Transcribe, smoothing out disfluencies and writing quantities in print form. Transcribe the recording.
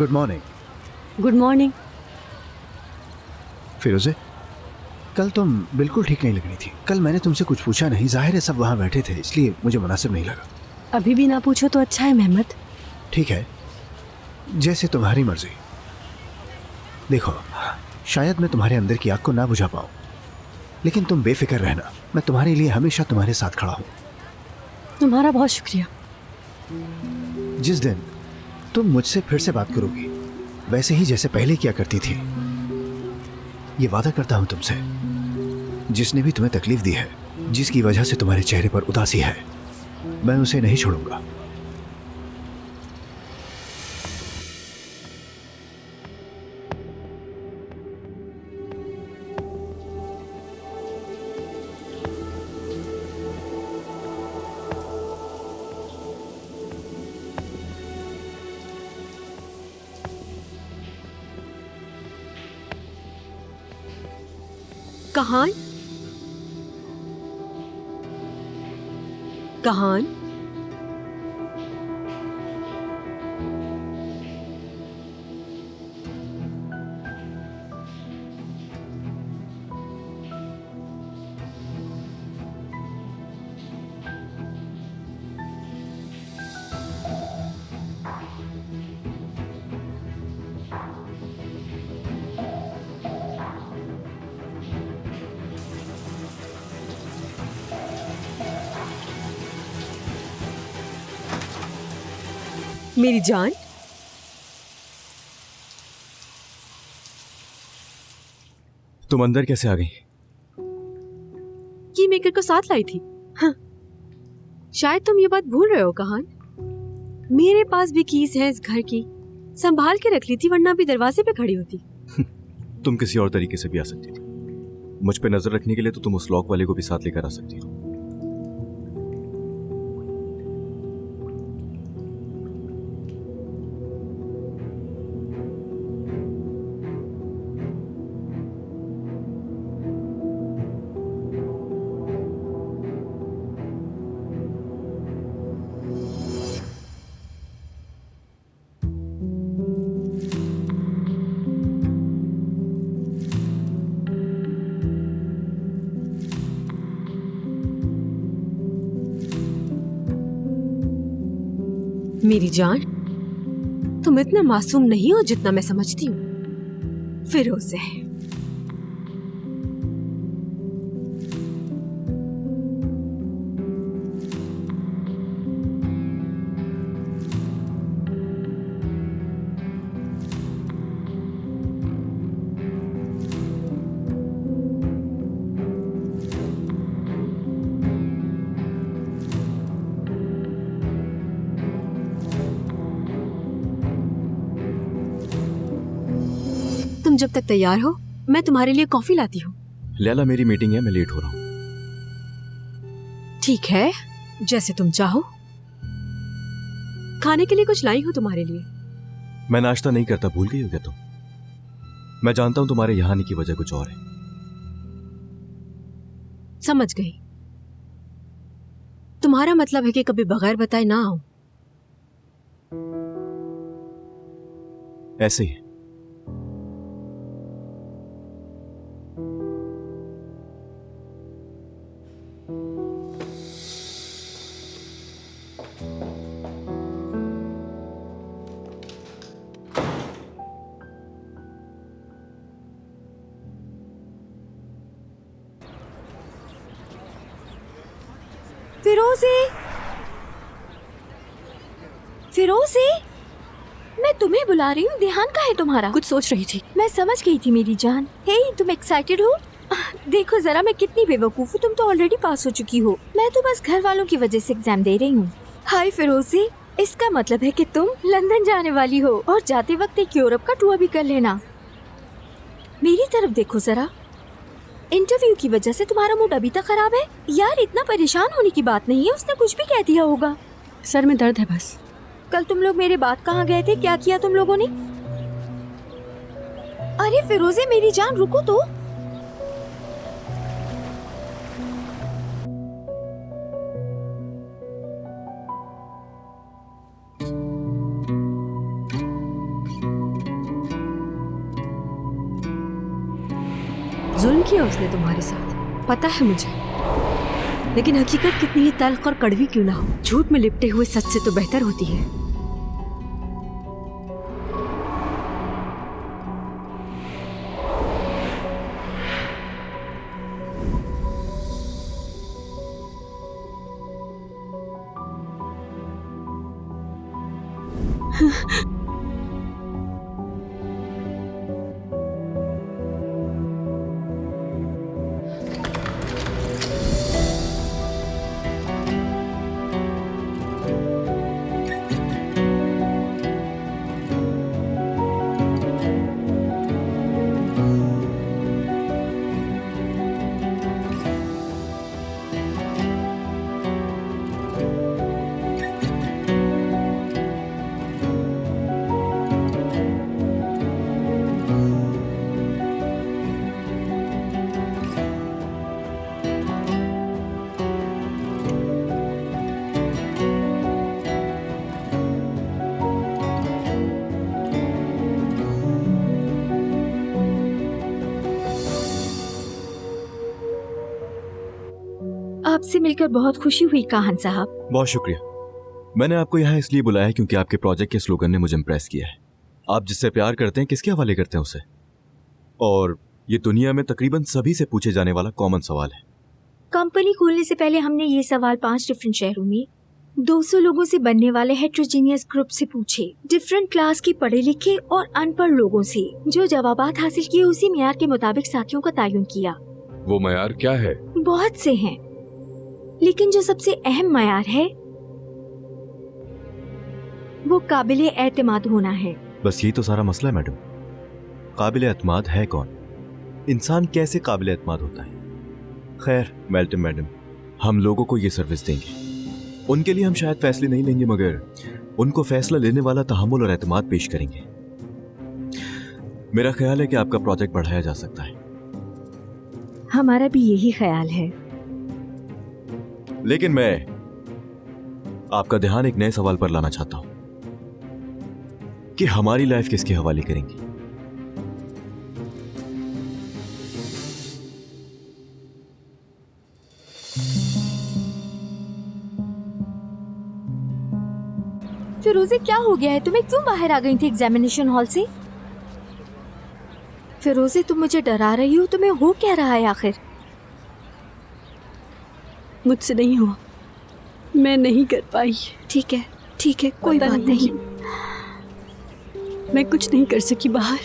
Good morning. Good morning. Firoze, कल तुम बिल्कुल ठीक नहीं लग रही थी। कल मैंने तुमसे कुछ पूछा नहीं, जाहिर है सब वहां बैठे थे, इसलिए मुझे मुनासिब नहीं लगा। अभी भी ना पूछो तो अच्छा है मेहमत। ठीक है, जैसे तुम्हारी मर्जी। देखो, शायद मैं तुम्हारे अंदर की आग को ना बुझा पाऊं, लेकिन तुम बेफिक्र रहना, मैं तुम्हारे लिए हमेशा तुम्हारे साथ खड़ा हूं। तुम्हारा बहुत शुक्रिया। जिस दिन तुम मुझसे फिर से बात करोगी, वैसे ही जैसे पहले किया करती थी, ये वादा करता हूं तुमसे। जिसने भी तुम्हें तकलीफ दी है, जिसकी वजह से तुम्हारे चेहरे पर उदासी है, मैं उसे नहीं छोड़ूंगा। कहान, कहान, मेरी जान। तुम अंदर कैसे आ गई? की मेकर को साथ लाई थी। हाँ। शायद तुम ये बात भूल रहे हो कहान। मेरे पास भी कीज है इस घर की, संभाल के रख ली थी, वरना भी दरवाजे पे खड़ी होती। तुम किसी और तरीके से भी आ सकती थी। मुझ पे नजर रखने के लिए तो तुम उस लॉक वाले को भी साथ लेकर आ सकती हो। मेरी जान, तुम इतना मासूम नहीं हो जितना मैं समझती हूँ। फिरोजे, तुम जब तक तैयार हो मैं तुम्हारे लिए कॉफी लाती हूँ। लैला, मेरी मीटिंग है, मैं लेट हो रहा हूँ। ठीक है, जैसे तुम चाहो। खाने के लिए कुछ लाई हूँ तुम्हारे लिए। मैं नाश्ता नहीं करता, भूल गई हो क्या तुम? मैं जानता हूं तुम्हारे यहाँ आने की वजह कुछ और है। समझ गई। तुम्हारा मतलब है कि कभी बगैर बताए ना आऊं। ऐसे ही। फिरोजी, फिरोजी, मैं तुम्हें बुला रही हूँ। ध्यान कहाँ है तुम्हारा? कुछ सोच रही थी। मैं समझ गई थी मेरी जान। हे, तुम एक्साइटेड हो? देखो जरा, मैं कितनी बेवकूफ हूँ। तुम तो ऑलरेडी पास हो चुकी हो। मैं तो बस घर वालों की वजह से एग्जाम दे रही हूँ। हाय फिरोजी, इसका मतलब है कि तुम लंदन जाने वाली हो और जाते वक्त एक यूरोप का टूर भी कर लेना। मेरी तरफ देखो जरा, इंटरव्यू की वजह से तुम्हारा मूड अभी तक खराब है। यार, इतना परेशान होने की बात नहीं है, उसने कुछ भी कह दिया होगा। सर में दर्द है बस। कल तुम लोग मेरे बाद कहाँ गए थे? क्या किया तुम लोगों ने? अरे फिरोजे मेरी जान, रुको तो। जुल्म किया उसने तुम्हारे साथ, पता है मुझे। लेकिन हकीकत कितनी ही तल्ख और कड़वी क्यों ना हो, झूठ में लिपटे हुए सच से तो बेहतर होती है। आपसे मिलकर बहुत खुशी हुई काहन साहब। बहुत शुक्रिया। मैंने आपको यहाँ इसलिए बुलाया है क्योंकि आपके प्रोजेक्ट के स्लोगन ने मुझे इम्प्रेस किया है। आप जिससे प्यार करते हैं किसके हवाले करते हैं उसे? और ये दुनिया में तकरीबन सभी से पूछे जाने वाला कॉमन सवाल है। कंपनी खोलने से पहले हमने ये सवाल 5 डिफरेंट शहरों में 200 लोगों से बनने वाले हेट्रोजीनियस ग्रुप से पूछे, डिफरेंट क्लास के पढ़े लिखे और अनपढ़ लोगों से। जो जवाबात हासिल किए उसी मियार के मुताबिक साथियों का तयन किया। वो मयार क्या है? बहुत से हैं, लेकिन जो सबसे अहम मयार है वो काबिले एतमाद होना है। बस यही तो सारा मसला है मैडम। काबिले एतमाद है कौन? इंसान कैसे काबिले एतमाद होता है? खैर मैडम, हम लोगों को ये सर्विस देंगे। उनके लिए हम शायद फैसले नहीं लेंगे, मगर उनको फैसला लेने वाला तहम्मुल और एतमाद पेश करेंगे। मेरा ख्याल है कि आपका प्रोजेक्ट बढ़ाया जा सकता है। हमारा भी यही ख्याल है। लेकिन मैं आपका ध्यान एक नए सवाल पर लाना चाहता हूं कि हमारी लाइफ किसके हवाले करेंगे? फिरोजे क्या हो गया है तुम्हें? क्यों बाहर आ गई थी एग्जामिनेशन हॉल से? फिरोजे तुम मुझे डरा रही हो, तुम्हें हो क्या रहा है आखिर? मुझसे नहीं हुआ, मैं नहीं कर पाई। ठीक है कोई बात नहीं। मैं कुछ नहीं कर सकी बाहर।